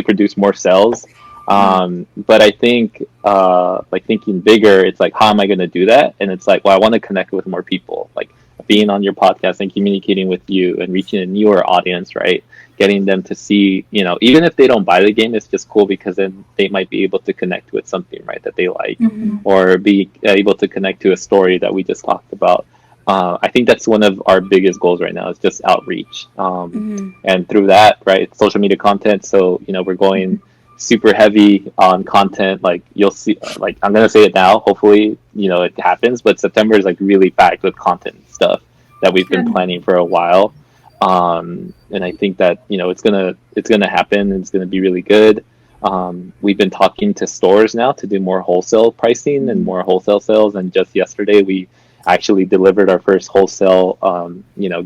B: produce more sales. But I think like thinking bigger, it's like, how am I going to do that? And it's like, well, I want to connect with more people, like being on your podcast and communicating with you and reaching a newer audience, right? Getting them to see, even if they don't buy the game, it's just cool because then they might be able to connect with something, right, that they like, or be able to connect to a story that we just talked about. I think that's one of our biggest goals right now, is just outreach. And through that, right, social media content. So, we're going super heavy on content. Like, you'll see, like, I'm going to say it now, hopefully, it happens, but September is like really packed with content stuff that we've been planning for a while. And I think that it's gonna happen, and it's gonna be really good. We've been talking to stores now to do more wholesale pricing and more wholesale sales, and just yesterday we actually delivered our first wholesale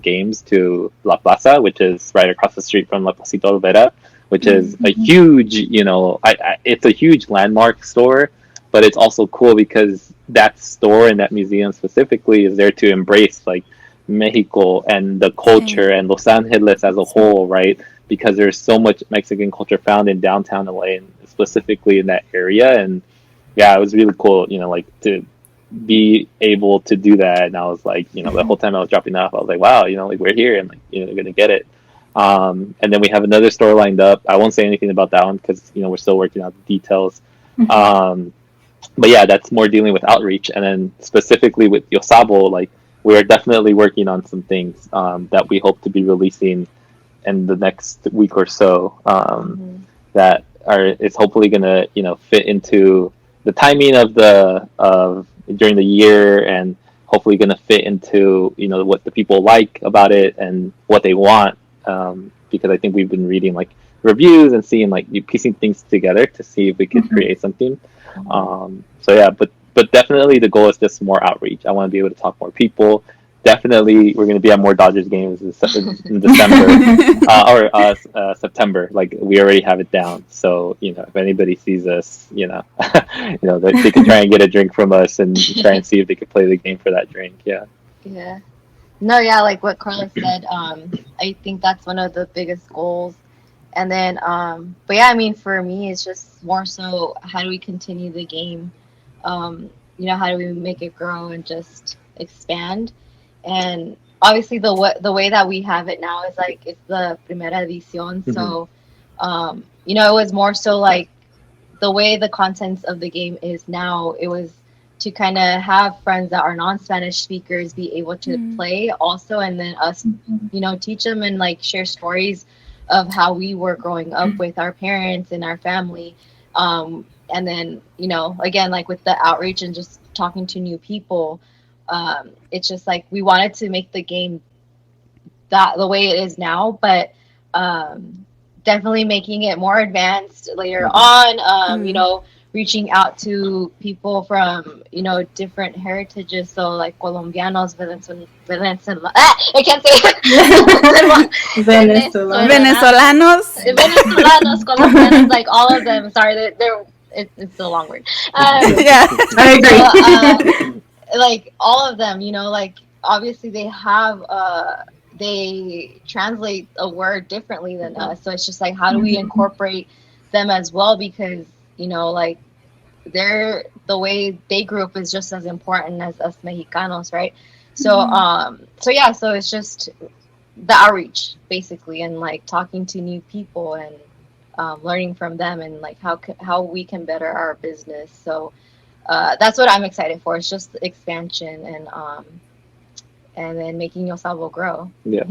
B: games to La Plaza, which is right across the street from La Placita Olvera, which is a huge it's a huge landmark store, but it's also cool because that store and that museum specifically is there to embrace like Mexico and the culture and Los Angeles as a whole, right? Because there's so much Mexican culture found in downtown LA, and specifically in that area. And it was really cool, like to be able to do that. And I was like, the whole time I was dropping off, I was like, wow, like we're here, and like we're gonna get it. And then we have another store lined up. I won't say anything about that one because we're still working out the details. But yeah, that's more dealing with outreach. And then specifically with Yo Sabo, like, we're definitely working on some things that we hope to be releasing in the next week or so, that is hopefully gonna fit into the timing of during the year, and hopefully going to fit into what the people like about it and what they want. Because I think we've been reading like reviews and seeing like piecing things together to see if we could create something. So yeah, but definitely the goal is just more outreach. I want to be able to talk more people. Definitely, we're going to be at more Dodgers games in December or September. Like we already have it down. So if anybody sees us, they can try and get a drink from us and try and see if they could play the game for that drink. Yeah.
C: Yeah. No, yeah, like what Carlos said. I think that's one of the biggest goals. And then, but yeah, I mean, for me, it's just more so how do we continue the game? How do we make it grow and just expand? And obviously, the way that we have it now is like it's the Primera División. So, it was more so like the way the contents of the game is now. It was to kind of have friends that are non-Spanish speakers be able to play also, and then us, teach them and like share stories of how we were growing up with our parents and our family. And then, again, like with the outreach and just talking to new people, it's just like we wanted to make the game that the way it is now, but definitely making it more advanced later on, reaching out to people from, different heritages. So like Colombianos, I can't say it.
D: Venezolanos,
C: Colombianos, like all of them. Sorry, it's a long word.
D: Yeah,
A: I agree.
C: So, like all of them, like obviously they have they translate a word differently than us. So it's just like how do we incorporate them as well, because like the way they grew up is just as important as us Mexicanos, right? So so it's just the outreach basically, and like talking to new people and learning from them, and like how we can better our business. So that's what I'm excited for. It's just the expansion and then making Yo Sabo grow.
B: Yeah.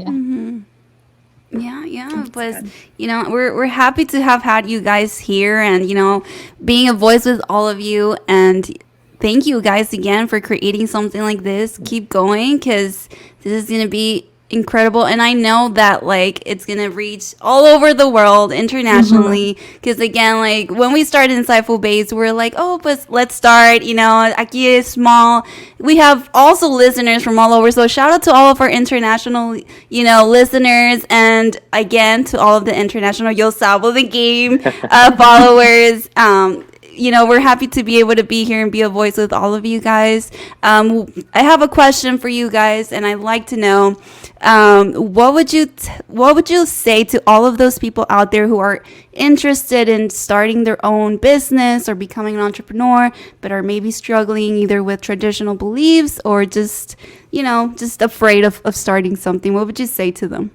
D: Yeah, but we're happy to have had you guys here, and being a voice with all of you, and thank you guys again for creating something like this. Keep going, because this is gonna be incredible, and I know that like it's gonna reach all over the world internationally, because again, like when we started in Sci-Fi Base, we're like, oh, but let's start, aquí is small. We have also listeners from all over, so shout out to all of our international listeners, and again to all of the international Yo Sabo the game followers. We're happy to be able to be here and be a voice with all of you guys. I have a question for you guys, and I'd like to know, what would you say to all of those people out there who are interested in starting their own business or becoming an entrepreneur, but are maybe struggling either with traditional beliefs or just afraid of starting something? What would you say to them?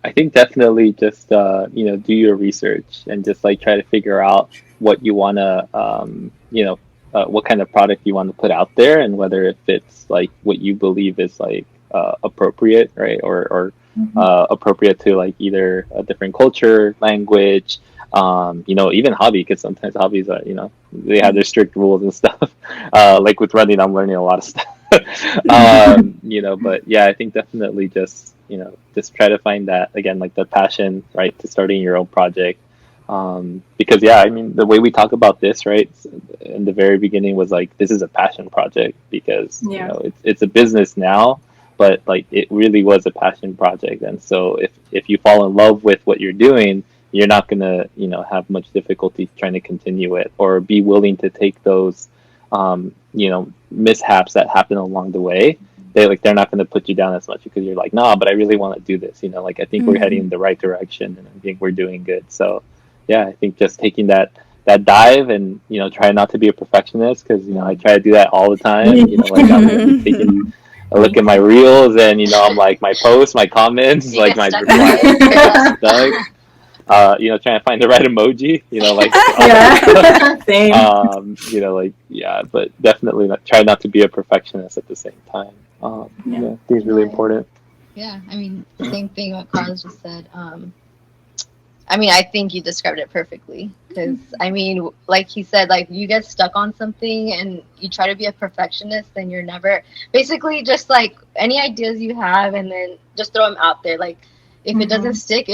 B: I think definitely just do your research and just like try to figure out what you want to what kind of product you want to put out there, and whether it fits like what you believe is like appropriate, right, or appropriate to like either a different culture, language, even hobby, because sometimes hobbies are they have their strict rules and stuff. Like with running, I'm learning a lot of stuff. But yeah, I think definitely just try to find that, again, like the passion, right, to starting your own project. Because yeah, I mean, the way we talk about this, right, in the very beginning was like, this is a passion project, because it's a business now, but like it really was a passion project. And so if you fall in love with what you're doing, you're not gonna have much difficulty trying to continue it, or be willing to take those mishaps that happen along the way. They're not going to put you down as much, because you're like, nah, but I really want to do this. Like I think we're heading in the right direction, and I think we're doing good. So yeah, I think just taking that dive, and try not to be a perfectionist, because I try to do that all the time. Like I'm taking a look at my reels, and I'm like, my posts, my comments, like my replies, trying to find the right emoji, like
A: same.
B: But definitely try not to be a perfectionist at the same time. I think it's really important.
C: Yeah, I mean, the same thing what Carlos just said. I mean, I think you described it perfectly. Because, I mean, like he said, like, you get stuck on something and you try to be a perfectionist, then you're never, basically, just, like, any ideas you have, and then just throw them out there. Like, if it doesn't stick,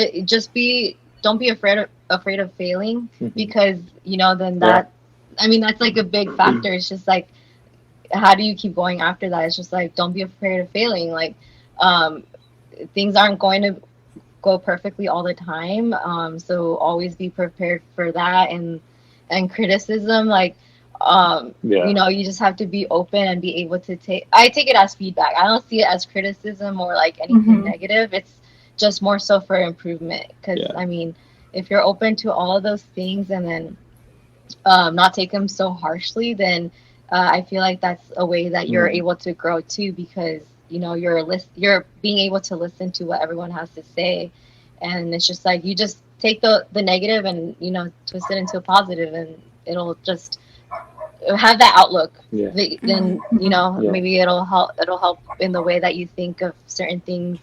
C: don't be afraid of failing, because, you know, then that, I mean, that's, like, a big factor. It's just, like, how do you keep going after that? It's just, like, don't be afraid of failing. Like, things aren't going to go perfectly all the time, so always be prepared for that, and criticism, like, you know, you just have to be open and be able to take it as feedback. I don't see it as criticism or like anything negative. It's just more so for improvement, because I mean, if you're open to all of those things and then not take them so harshly, then I feel like that's a way that you're able to grow too, because you know, you're being able to listen to what everyone has to say, and it's just like you just take the negative and, you know, twist it into a positive, and it'll just have that outlook. Then, you know, maybe it'll help in the way that you think of certain things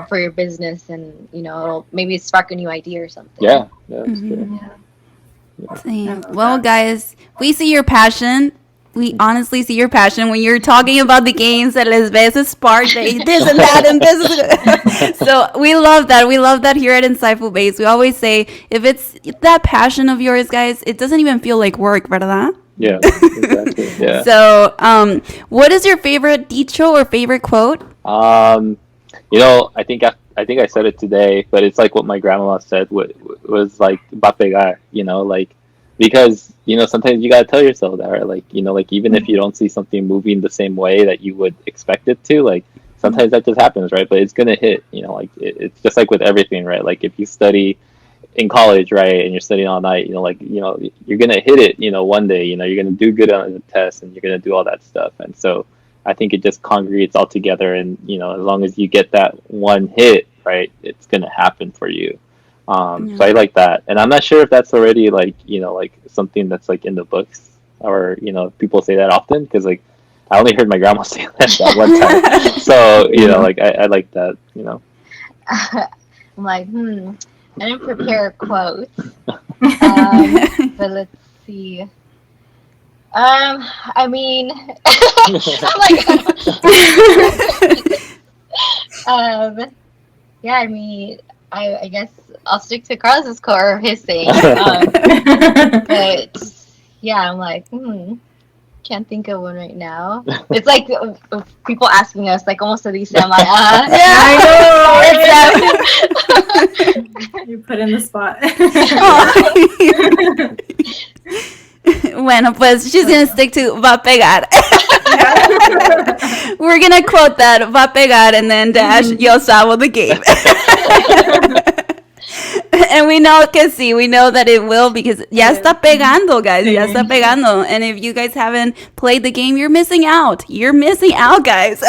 C: for your business, and, you know, it'll maybe spark a new idea or something.
B: That's true.
D: Well, guys, we see your passion. We honestly see your passion when you're talking about the games that les ves a spark, this and that and this. So we love that. We love that here at Insightful Base. We always say, if it's that passion of yours, guys, it doesn't even feel like work, ¿verdad?
B: Yeah, exactly. Yeah.
D: So, what is your favorite dicho or favorite quote?
B: You know, I think I said it today, but it's like what my grandma said was like, "Va pegar," you know, like, because, you know, sometimes you gotta tell yourself that, right? Like, you know, like, even if you don't see something moving the same way that you would expect it to, like, sometimes that just happens, right? But it's gonna hit, you know, like, it's just like with everything, right? Like, if you study in college, right, and you're studying all night, you know, like, you know, you're gonna hit it, you know, one day, you know, you're gonna do good on the test, and you're gonna do all that stuff. And so I think it just congregates all together, and, you know, as long as you get that one hit, right, it's gonna happen for you. So I like that, and I'm not sure if that's already, like, you know, like, something that's like in the books, or, you know, people say that often, because, like, I only heard my grandma say that one time. So, you know, like, I like that, you know.
C: I'm like, I didn't prepare a quote, but let's see. I mean, I'm like, yeah, I mean, I guess I'll stick to Carlos's quote, or his saying. But yeah, I'm like, can't think of one right now. It's like people asking us, like, almost a dice. I'm like,
A: yeah, I know. You put in the spot.
D: Bueno, pues she's gonna stick to va pegar. We're gonna quote that, va pegar, and then dash Yo Sabo the game. And we know que sí, we know that it will, because ya está pegando, guys. Ya está pegando. And if you guys haven't played the game, you're missing out. You're missing out, guys.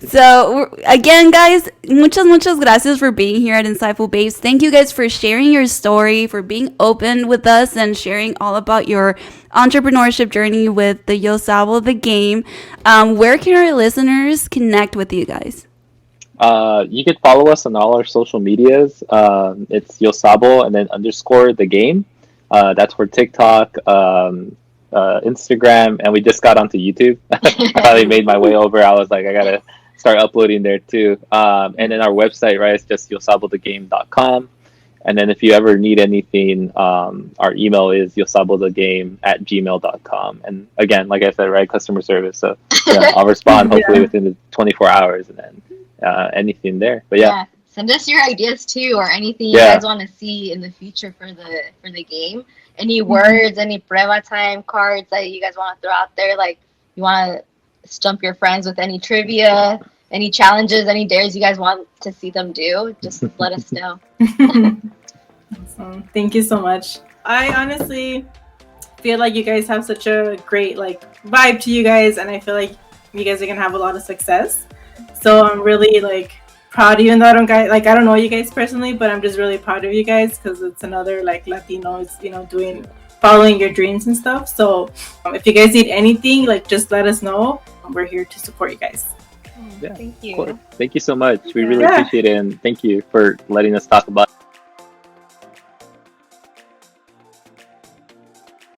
D: So again, guys, muchas gracias for being here at Insightful Babes. Thank you guys for sharing your story, for being open with us, and sharing all about your entrepreneurship journey with the Yo Sabo the game. Where can our listeners connect with you guys?
B: You can follow us on all our social medias. It's Yo Sabo and then _ the game. That's for TikTok, Instagram, and we just got onto YouTube. I finally made my way over. I was like, I gotta start uploading there too. And then our website, right, it's just yosabodegame.com. And then if you ever need anything, our email is yosabodegame@gmail.com. And again, like I said, right, customer service. So yeah, I'll respond hopefully within the 24 hours, and then anything there. But yeah,
C: send us your ideas too, or anything you guys want to see in the future for the game. Any words, any prueba time cards that you guys want to throw out there, like you want to stump your friends with any trivia, any challenges, any dares you guys want to see them do, just let us know.
A: Awesome. Thank you so much. I honestly feel like you guys have such a great, like, vibe to you guys, and I feel like you guys are gonna have a lot of success. So I'm really, like, proud, even though I don't know you guys personally, but I'm just really proud of you guys, because it's another, like, Latinos, you know, following your dreams and stuff. So if you guys need anything, like, just let us know. We're here to support you guys.
B: Yeah,
C: thank you.
B: Thank you so much. We really appreciate it, and thank you for letting us talk about it.